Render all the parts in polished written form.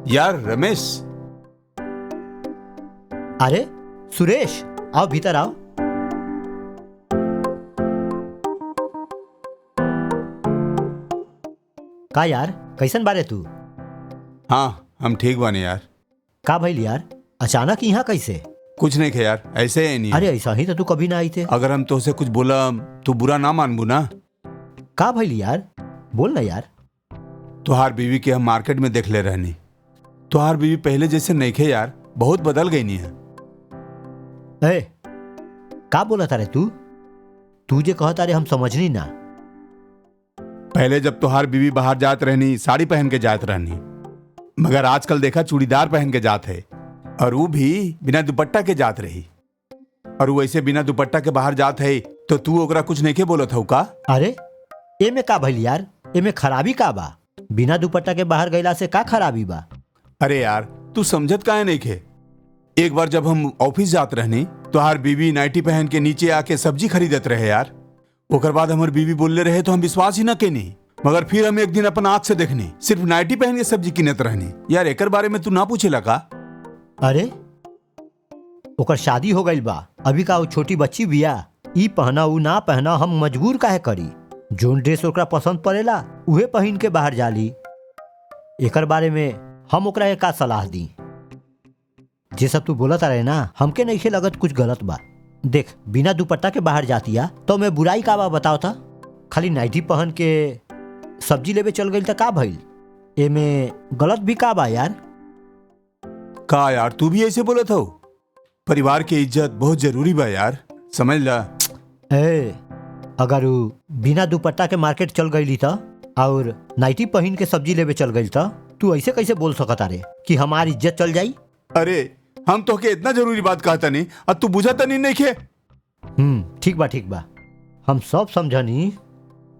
यार रमेश। अरे सुरेश, आओ भीतर आओ। का यार, कैसन बारे तू? हाँ हम ठीक बानी यार। का भइल यार, अचानक यहाँ कैसे? कुछ नहीं खे यार, ऐसे ही नहीं। अरे ऐसा ही तो तू कभी ना आई थे। अगर हम तुझसे कुछ बोला तो बुरा ना मानबू ना। का भइल यार, बोल ना यार। तुहार बीवी के हम मार्केट में देख ले रहनी। तुहार बीवी पहले जैसे नहीं खे यार, बहुत बदल गई नहीं है। ए, का बोला तारे तू जे कहा तारे हम समझनी ना। पहले जब तुहार बीवी बाहर जात रहनी साड़ी पहन के जात रहनी, मगर आजकल देखा चूड़ीदार पहन के जात है, और वो भी बिना दुपट्टा के जात रही। और वो ऐसे बिना दुपट्टा के बाहर जात है तो तू ओकरा कुछ नहीं के बोलत हऊ का? अरे एमे का भइल यार, एमे खराबी का बा? बिना दुपट्टा के बाहर गईला से का खराबी बा? अरे यार तू समझत काहे नहीं खे? एक बार जब हम ऑफिस जात रहनी तो हर बीवी नाइटी पहन के नीचे आके सब्जी खरीदत रहे यार। ओकर बाद हमार बीवी बोलले रहे तो हम विश्वास ही न केनी, मगर फिर हम एक दिन अपन आंख से देखनी सिर्फ नाइटी पहन के सब्जी किनत रहनी। यार एकर बारे में तू ना पूछेला का? अरे ओकर शादी हो गई बा, अभी का वो छोटी बच्ची बिया। ई पहना ऊ ना पहना हम मजबूर काहे करी? जोन ड्रेस ओकरा पसंद पड़ेला उहे पहन के बाहर जाली। एकर बारे में हम ओकरा के का सलाह दी? जे सब तू बोलत रहे ना, हमके नहीं लगत कुछ गलत बा। देख, बिना दुपट्टा के बाहर जातिया तो मैं बुराई का बा बताओ था? खाली नाइटी पहन के सब्जी लेवे चल गई तो का भइल? एमे गलत भी का बा यार? का यार तू भी ऐसे बोलत हो? परिवार की इज्जत बहुत जरूरी बा यार, समझ ला। ए, अगर वो बिना दुपट्टा के मार्केट चल गई था और नाइटी पहन के सब्जी लेवे चल गई था, तू ऐसे कैसे बोल सकता रे कि हमारी इज्जत चल जाई? अरे हम तो के इतना जरूरी बात कहता नहीं और तू बुझाता नहीं खे। ठीक बा हम सब समझनी।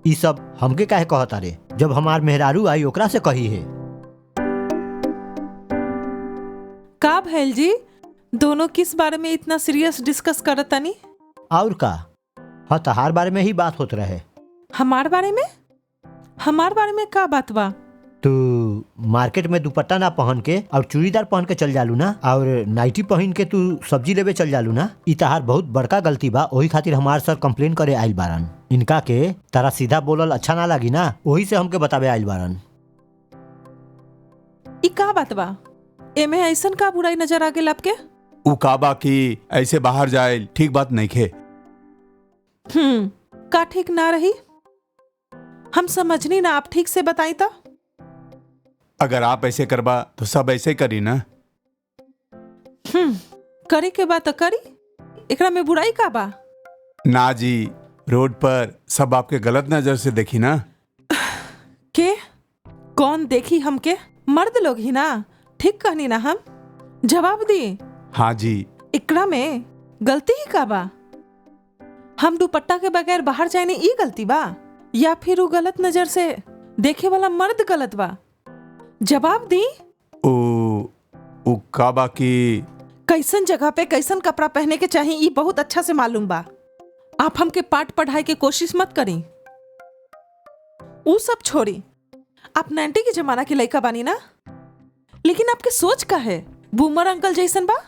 ई सब हमके काहे कहता रे? जब हमार मेहरारू आई ओकरा से कही है। का भैल जी, दोनों किस बारे में इतना सीरियस डिस्कस करत तनी? और का? हाँ, तहार बारे में ही बात होत रहे। हमार बारे में? हमार बारे में का बात बा? तू मार्केट में दुपट्टा ना पहन के और चूड़ीदार पहन के चल जालू ना, और नाइटी पहन के तू सब्जी लेवे चल जालू ना। ई तहार बहुत बड़का गलती बा। वही खातिर हमार सर कंप्लेन करे आइल बारन। इनका के तारा सीधा बोलल अच्छा ना लगी ना, वही से हमके बतावे आइल बारन। ई का बात बा? एमे ऐसन का बुराई नजर आ गेल आपके? उ काबा की ऐसे बाहर जाए ठीक बात नहीं खे। का ठीक ना रही? हम समझनी ना, आप ठीक से बताई तो। अगर आप ऐसे करबा तो सब ऐसे करी ना। करे के बात करी, एकरा में बुराई का बा? ना जी, रोड पर सब आपके गलत नजर से देखी ना। के कौन देखी हमके? मर्द लोग ही ना। ठीक कहनी ना हम? जवाब दी। हाँ जी। एकरा में गलती ही का बा? हम दुपट्टा के बगैर बाहर जाने ई गलती बा, या फिर वो गलत नजर से देखे वाला मर्द गलत बा? जवाब दी। उ काबा की कैसन जगह पे कैसन कपड़ा पहने के चाहिए ये बहुत अच्छा से मालूम बा। आप हमके पाठ पढ़ाई के कोशिश मत करी। वो सब छोड़ी, आप 90 के जमाना की लड़का बानी ना, लेकिन आपके सोच का है बूमर अंकल जैसन बा।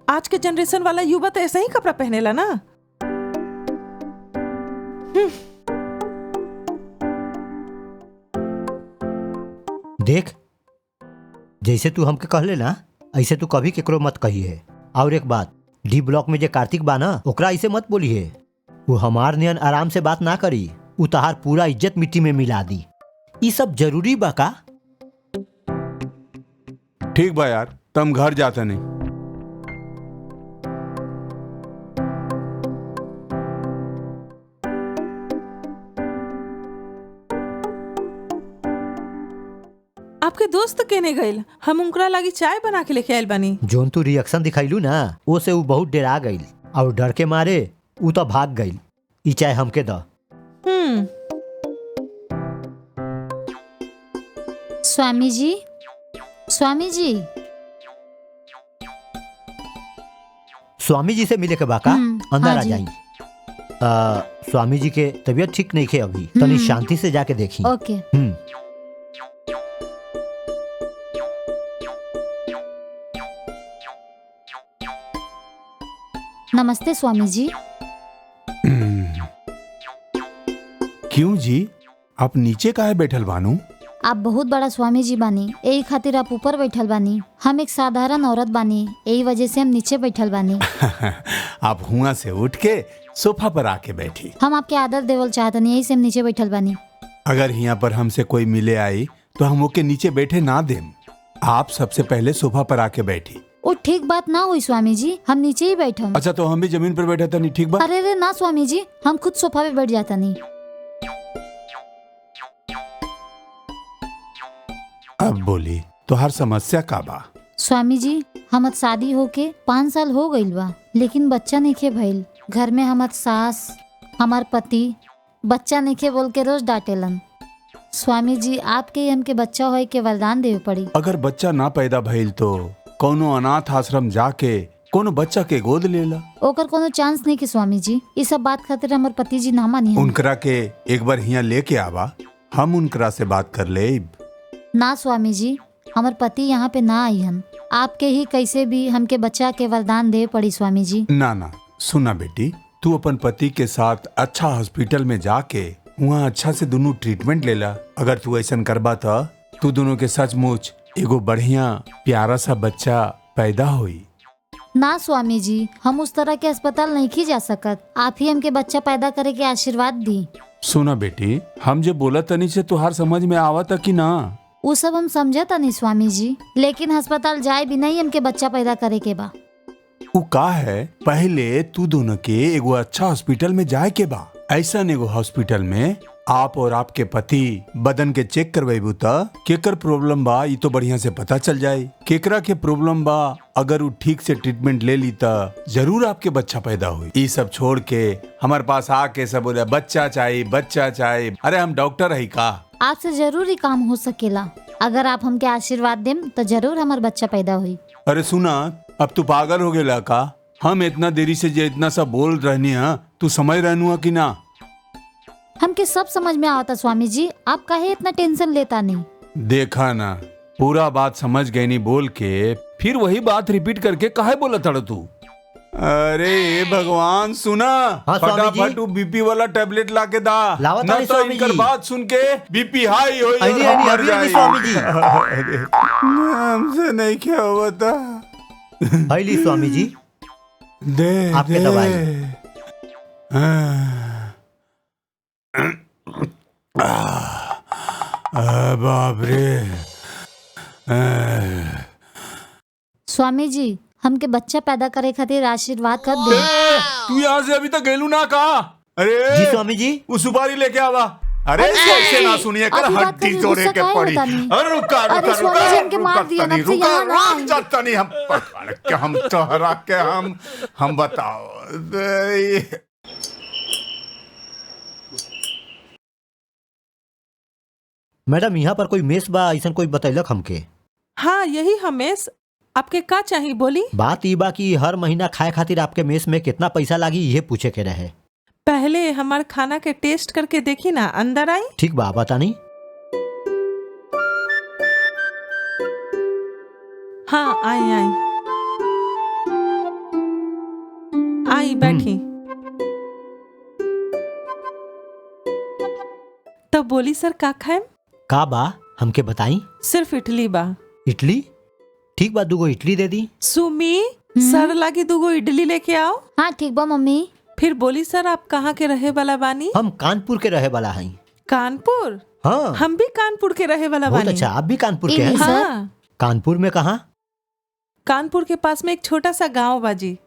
आज के जनरेशन वाला युवा तो ऐसा ही कपड़ा पहनेला ना। देख, जैसे तू हमके कहले ना, ऐसे तू कभी केकरो मत कही है। और एक बात, डी ब्लॉक में जे कार्तिक बा ना, ओकरा ऐसे मत बोली है। वो हमार नियन आराम से बात ना करी, उ तहार पूरा इज्जत मिट्टी में मिला दी। ई सब जरूरी बा का? ठीक बा यार, तुम घर जाते नहीं। आपके दोस्त केने गइल? हम उनकरा लागी चाय बना के लेके आइल बानी। जोन तू रिएक्शन दिखाइलू ना, वो से उ बहुत डरा गइल और डर के मारे उ तो भाग गइल। ई चाय हमके द। स्वामी जी, स्वामी जी। स्वामी जी से मिले के बाका अंदर हाँ आ जी। जाई। स्वामी जी के तबीयत ठीक नहीं खे अभी, तनी शांति से जाके देखी। ओके। नमस्ते स्वामी जी। क्यों जी, आप नीचे काहे बैठल बानू? आप बहुत बड़ा स्वामी जी बानी, यही खातिर आप ऊपर बैठल बानी। हम एक साधारण औरत बानी, यही वजह से हम नीचे बैठल बानी। आप हुआ से उठ के सोफा पर आके बैठी। हम आपके आदर देवल चाहतनी, यही से हम नीचे बैठल बानी। अगर यहाँ पर हमसे कोई मिले आई तो हम ओके नीचे बैठे ना देम। आप सबसे पहले सोफा पर आके बैठी। वो ठीक बात ना हुई स्वामी जी, हम नीचे ही बैठम। अच्छा तो हम भी जमीन पर बैठा था, नहीं ठीक बात? अरे रे ना स्वामी जी, हम खुद सोफा पे बैठ जाता नहीं। अब बोली तो हर समस्या का बा? स्वामी जी, हमर शादी होके 5 साल हो गईल बा, लेकिन बच्चा नइखे भइल। घर में हमर सास, हमार पति बच्चा नइखे बोल के रोज डांटेलन। स्वामी जी, आपके ही हमके बच्चा होए के वरदान देवे पड़ी। अगर बच्चा ना पैदा भइल तो कोनो अनाथ आश्रम जाके कोनो बच्चा के गोद लेला। ओकर कोनो चांस नहीं कि स्वामी जी, ये सब बात खातिर हमर पति जी ना मानी। उनकरा के एक बार यहाँ लेके आवा, हम उनकरा से बात कर ले। ना स्वामी जी, हमर पति यहाँ पे ना आई हन। आपके ही कैसे भी हमके बच्चा के वरदान दे पड़ी स्वामी जी। ना ना, सुना बेटी, तू अपन पति के साथ अच्छा हॉस्पिटल में जाके वहाँ अच्छा से दोनों ट्रीटमेंट लेला। अगर तू ऐसा करबा तो तू दोनों के सचमुच एगो बढ़िया प्यारा सा बच्चा पैदा होई। ना स्वामी जी, हम उस तरह के अस्पताल नहीं जा सकत। आप ही हमके बच्चा पैदा करे के आशीर्वाद दी। सुना बेटी, हम जो बोला तनी से तुहार समझ में आवता कि ना? वो सब हम समझता नहीं स्वामी जी, लेकिन अस्पताल जाए भी नहीं हमके बच्चा पैदा करे के बा। वो का है, पहले तू दोनों के एगो अच्छा हॉस्पिटल में जाए के बा। ऐसा एगो हॉस्पिटल में आप और आपके पति बदन के चेक करवेबू त केकर प्रॉब्लम बा ये तो बढ़िया से पता चल जाए। केकरा के प्रॉब्लम बा, अगर वो ठीक से ट्रीटमेंट ले ली त जरूर आपके बच्चा पैदा हुई। ये सब छोड़ के हमारे पास आके सब बोले बच्चा चाहिए बच्चा चाहिए। अरे हम डॉक्टर है का? आपसे जरूर ही काम हो सकेला। अगर आप हमके आशीर्वाद देम तो जरूर हमार बच्चा पैदा हुई। अरे सुना, अब तू पागल हो गया का? हम इतना देरी से जो इतना सा बोल रहनी है, तू समझ रहनु कि ना? हमके सब समझ में आता स्वामी जी, आप काहे इतना टेंशन लेता नहीं? देखा ना, पूरा बात समझ गई नहीं बोल के फिर वही बात रिपीट करके काहे बोला था तू? अरे भगवान, सुना, हाँ, स्वामी जी। फटाफट बीपी वाला टैबलेट ला के दा। लावा न तानी तो स्वामी इनकर जी। बात सुन के बीपी हाई हो अरे, अरे, अभी, अभी, स्वामी जी। हमसे नहीं क्या होता। हैली स्वामी जी, दे आपके दे। दवाई। बाप रे। स्वामी जी, हमके बच्चा पैदा करे खातिर आशीर्वाद कर दे। तू यहाँ से अभी तक गेलू ना कहा? अरे जी स्वामी जी। वो सुपारी लेके आवा। अरे कैसे ना सुनिए कर, अभी बात हड्डी करने तोड़े गुस्सा के काहे पड़ी। होता नहीं? अरे रुका अरे रुका स्वामी रुका जी, हमके मार दिया, रुका अब से रुका यहाँ ना रुक आएंगे। जाता नहीं। हम पकड़ के हम तोहरा के हम बताओ। मैडम, यहाँ पर कोई मेस बा ऐसा कोई बतैलक हमके? हाँ, यही हमेश। आपके का चाहिए बोली? बात ई बा कि हर महीना खाए खातिर आपके मेस में कितना पैसा लागी ये पूछे के रहे। पहले हमारे खाना के टेस्ट करके देखी ना, अंदर आई। ठीक बा, बतानी। हाँ, आई आई आई बैठी। तो बोली सर का खाएम? का बा हमके बताई। सिर्फ इडली बा। इडली? ठीक बा, 2 इडली दे दी। सुमी, सर लागी 2 इडली लेके आओ। हाँ ठीक बा मम्मी। फिर बोली सर आप कहाँ के रहे वाला बानी? हम कानपुर के रहे वाला हई। कानपुर? हाँ। हम भी कानपुर के रहे वाला बहुत बानी। अच्छा, आप भी कानपुर के ए, हैं? सर। हाँ, कानपुर में कहाँ? कानपुर के पास में एक छोटा सा गांव बाजी।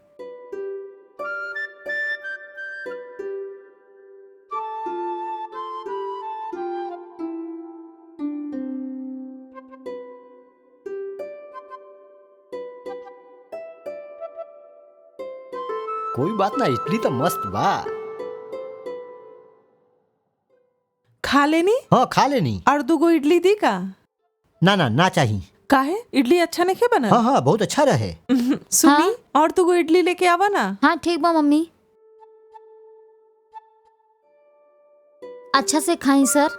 कोई बात ना, इडली तो मस्त बा। खा लेनी? हाँ, खा लेनी। और 2 इडली दी का? ना ना ना चाहिए। काहे? इडली अच्छा नहीं बना? हाँ हाँ, बहुत अच्छा रहे। सुमी, हाँ? और 2 इडली लेके आवा ना। हाँ ठीक बा मम्मी। अच्छा से खाई सर।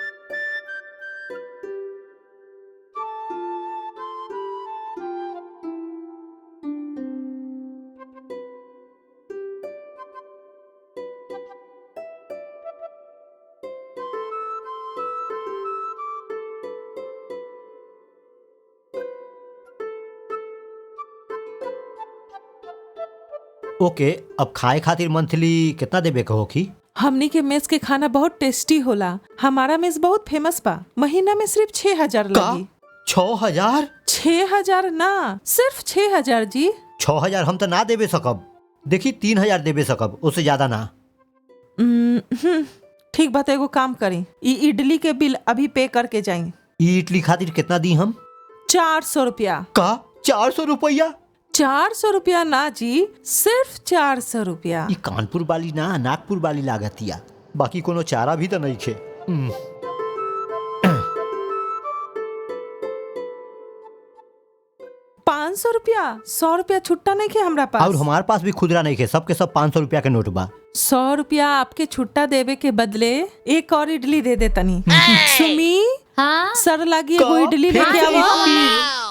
ओके, अब खाए खातिर मंथली कितना देबे के होखी? हमनी के मेस के खाना बहुत टेस्टी होला। हमारा मेस बहुत फेमस बा। महीना में सिर्फ 6,000 लगी। 6,000? 6,000 ना, सिर्फ 6,000 जी। 6,000 हम तो ना देबे सकब। देखी 3,000 देबे सकब, उससे ज्यादा ना। ठीक बात, एगो काम करी, ई इडली के बिल अभी पे करके जाई। ई इडली खातिर कितना दी हम? 400 रुपया। का 400 रुपया? 400 रुपया ना जी, सिर्फ 400 रुपया। ई कानपुर वाली ना, नागपुर वाली लागतिया। बाकी कोनो चारा भी तो नहीं खे। 500 रुपया, 100 रुपया छुट्टा नहीं खे हमरा पास। और हमारे पास भी खुदरा नहीं खे, सबके सब 500 रुपया के नोट बा। 100 रुपया आपके छुट्टा देवे के बदले एक और इडली दे दे तनी। सुमी, हाँ सर लागी एगो इडली लेके फिर आवो।